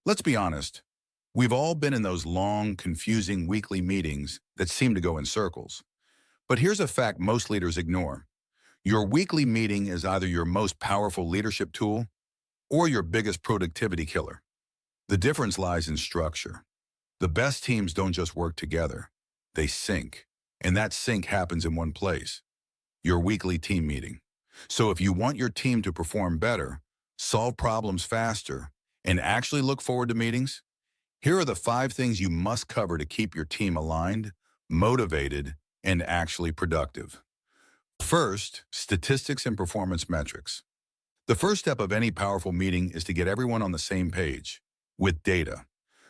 Let's be honest. We've all been in those long, confusing weekly meetings that seem to go in circles. But here's a fact most leaders ignore. Your weekly meeting is either your most powerful leadership tool or your biggest productivity killer. The difference lies in structure. The best teams don't just work together, they sync. And that sync happens in one place, your weekly team meeting. So if you want your team to perform better, solve problems faster, and actually look forward to meetings, here are the 5 things you must cover to keep your team aligned, motivated, and actually productive. First, statistics and performance metrics. The first step of any powerful meeting is to get everyone on the same page with data.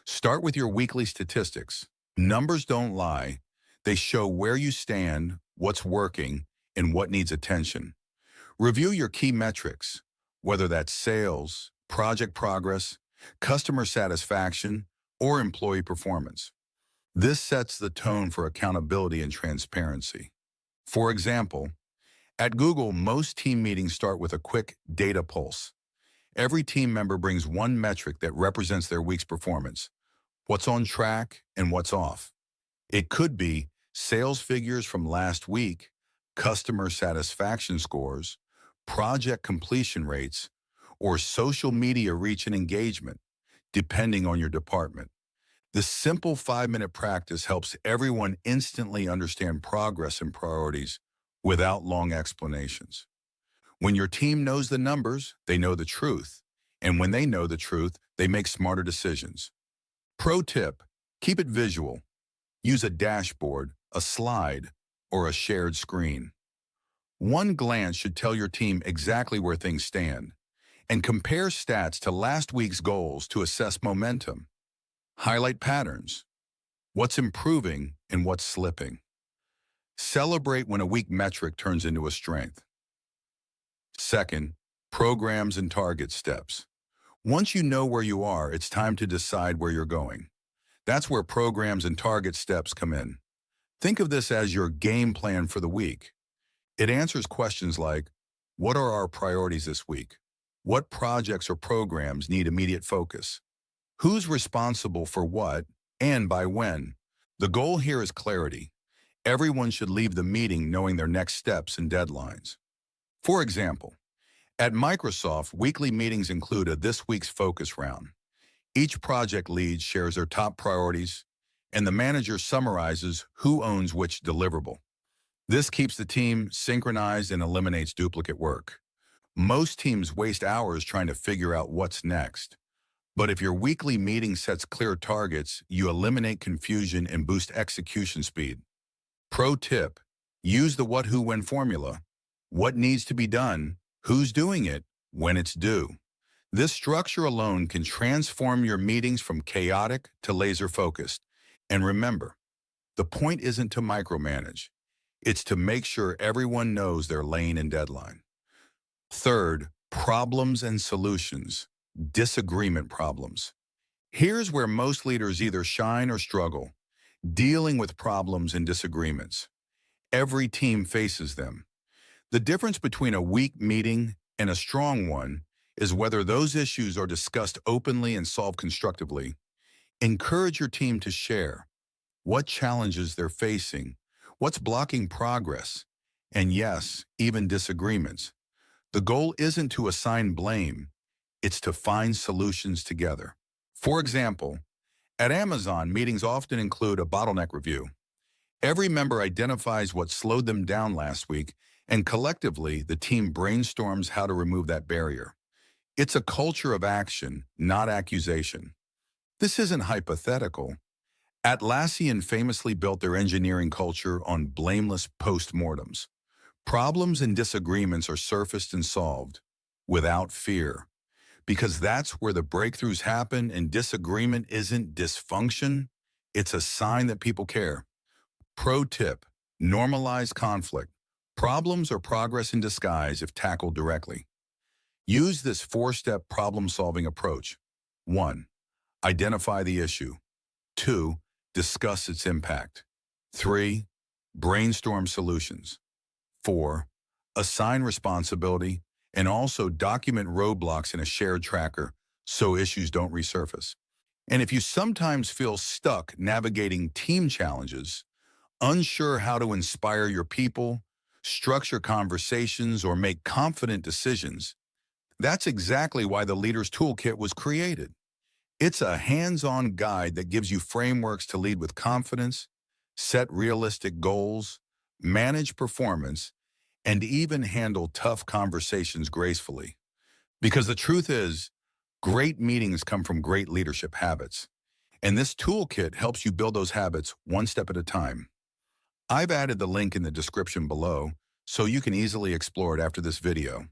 Start with your weekly statistics. Numbers don't lie. They show where you stand, what's working, and what needs attention. Review your key metrics, whether that's sales, project progress, customer satisfaction, or employee performance. This sets the tone for accountability and transparency. For example, at Google, most team meetings start with a quick data pulse. Every team member brings one metric that represents their week's performance, what's on track and what's off. It could be sales figures from last week, customer satisfaction scores, project completion rates, or social media reach and engagement, depending on your department. This simple 5-minute practice helps everyone instantly understand progress and priorities without long explanations. When your team knows the numbers, they know the truth. And when they know the truth, they make smarter decisions. Pro tip, keep it visual. Use a dashboard, a slide, or a shared screen. One glance should tell your team exactly where things stand, and compare stats to last week's goals to assess momentum. Highlight patterns, what's improving and what's slipping. Celebrate when a weak metric turns into a strength. Second, programs and target steps. Once you know where you are, it's time to decide where you're going. That's where programs and target steps come in. Think of this as your game plan for the week. It answers questions like, what are our priorities this week? What projects or programs need immediate focus? Who's responsible for what and by when? The goal here is clarity. Everyone should leave the meeting knowing their next steps and deadlines. For example, at Microsoft, weekly meetings include a This Week's Focus round. Each project lead shares their top priorities, and the manager summarizes who owns which deliverable. This keeps the team synchronized and eliminates duplicate work. Most teams waste hours trying to figure out what's next. But if your weekly meeting sets clear targets, you eliminate confusion and boost execution speed. Pro tip, use the what, who, when formula. What needs to be done, who's doing it, when it's due. This structure alone can transform your meetings from chaotic to laser-focused. And remember, the point isn't to micromanage. It's to make sure everyone knows their lane and deadline. Third, problems and solutions. Disagreement problems. Here's where most leaders either shine or struggle, dealing with problems and disagreements. Every team faces them. The difference between a weak meeting and a strong one is whether those issues are discussed openly and solved constructively. Encourage your team to share what challenges they're facing, what's blocking progress, and yes, even disagreements. The goal isn't to assign blame, it's to find solutions together. For example, at Amazon, meetings often include a bottleneck review. Every member identifies what slowed them down last week, and collectively, the team brainstorms how to remove that barrier. It's a culture of action, not accusation. This isn't hypothetical. Atlassian famously built their engineering culture on blameless postmortems. Problems and disagreements are surfaced and solved without fear, because that's where the breakthroughs happen, and disagreement isn't dysfunction, it's a sign that people care. Pro tip, normalize conflict. Problems are progress in disguise if tackled directly. Use this 4-step problem-solving approach. 1. Identify the issue. 2. Discuss its impact. 3. Brainstorm solutions. 4. Assign responsibility, and also document roadblocks in a shared tracker so issues don't resurface. And if you sometimes feel stuck navigating team challenges, unsure how to inspire your people, structure conversations, or make confident decisions, that's exactly why the Leaders Toolkit was created. It's a hands-on guide that gives you frameworks to lead with confidence, set realistic goals, manage performance, and even handle tough conversations gracefully. Because the truth is, great meetings come from great leadership habits. And this toolkit helps you build those habits one step at a time. I've added the link in the description below so you can easily explore it after this video.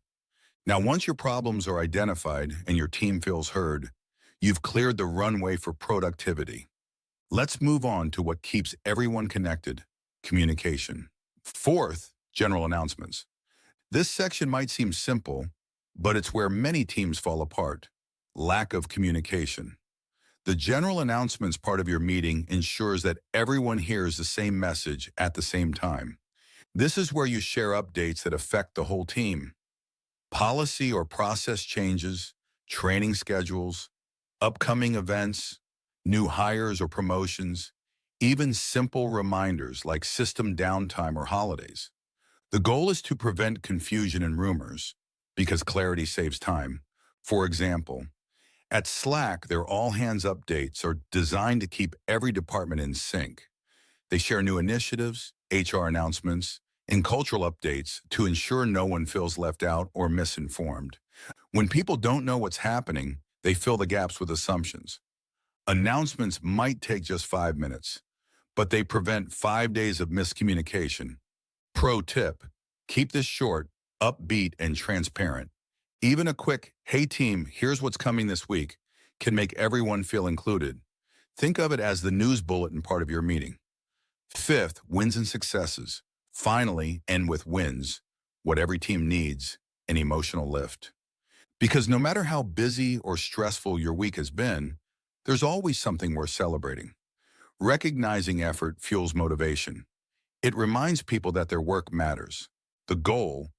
Now, once your problems are identified and your team feels heard, you've cleared the runway for productivity. Let's move on to what keeps everyone connected: communication. Fourth, general announcements. This section might seem simple, but it's where many teams fall apart: lack of communication. The general announcements part of your meeting ensures that everyone hears the same message at the same time. This is where you share updates that affect the whole team: policy or process changes, training schedules, upcoming events, new hires or promotions, even simple reminders like system downtime or holidays. The goal is to prevent confusion and rumors, because clarity saves time. For example, at Slack, their all-hands updates are designed to keep every department in sync. They share new initiatives, HR announcements, and cultural updates to ensure no one feels left out or misinformed. When people don't know what's happening, they fill the gaps with assumptions. Announcements might take just 5 minutes, but they prevent 5 days of miscommunication. Pro tip: keep this short, upbeat, and transparent. Even a quick, "Hey team, here's what's coming this week," can make everyone feel included. Think of it as the news bulletin part of your meeting. Fifth, wins and successes. Finally, end with wins, what every team needs: an emotional lift. Because no matter how busy or stressful your week has been, there's always something worth celebrating. Recognizing effort fuels motivation. It reminds people that their work matters. The goal: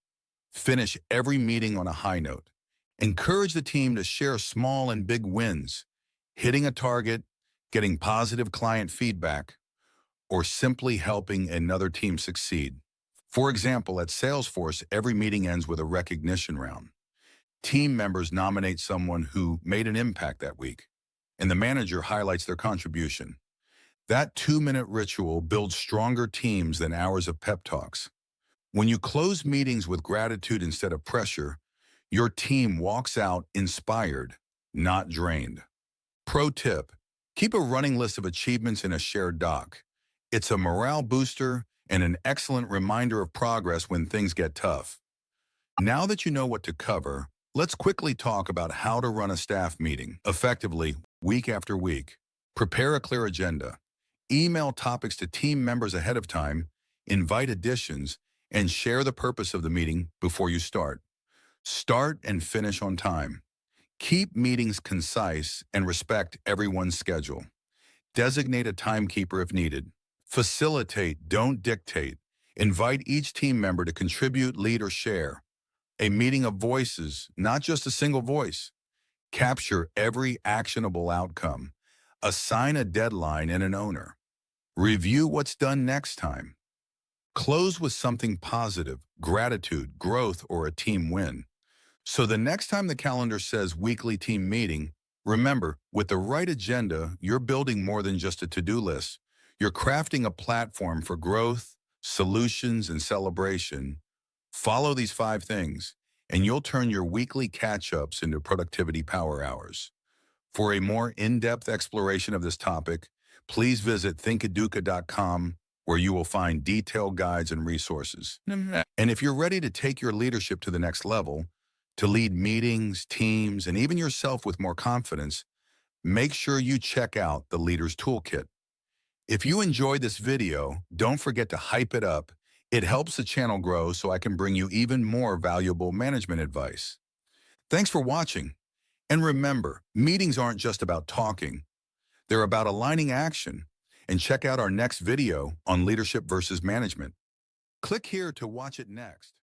finish every meeting on a high note. Encourage the team to share small and big wins: hitting a target, getting positive client feedback, or simply helping another team succeed. For example, at Salesforce, every meeting ends with a recognition round. Team members nominate someone who made an impact that week, and the manager highlights their contribution. That 2-minute ritual builds stronger teams than hours of pep talks. When you close meetings with gratitude instead of pressure, your team walks out inspired, not drained. Pro tip: keep a running list of achievements in a shared doc. It's a morale booster and an excellent reminder of progress when things get tough. Now that you know what to cover, let's quickly talk about how to run a staff meeting effectively week after week. Prepare a clear agenda. Email topics to team members ahead of time, invite additions, and share the purpose of the meeting before you start. Start and finish on time. Keep meetings concise and respect everyone's schedule. Designate a timekeeper if needed. Facilitate, don't dictate. Invite each team member to contribute, lead, or share. A meeting of voices, not just a single voice. Capture every actionable outcome. Assign a deadline and an owner. Review what's done next time. Close with something positive: gratitude, growth, or a team win. So the next time the calendar says weekly team meeting, remember, with the right agenda, you're building more than just a to-do list. You're crafting a platform for growth, solutions, and celebration. Follow these 5 things, and you'll turn your weekly catch-ups into productivity power hours. For a more in-depth exploration of this topic, please visit thinkaduka.com, where you will find detailed guides and resources. And if you're ready to take your leadership to the next level, to lead meetings, teams, and even yourself with more confidence, make sure you check out the Leaders Toolkit. If you enjoyed this video, don't forget to hype it up. It helps the channel grow so I can bring you even more valuable management advice. Thanks for watching. And remember, meetings aren't just about talking. They're about aligning action. And check out our next video on leadership versus management. Click here to watch it next.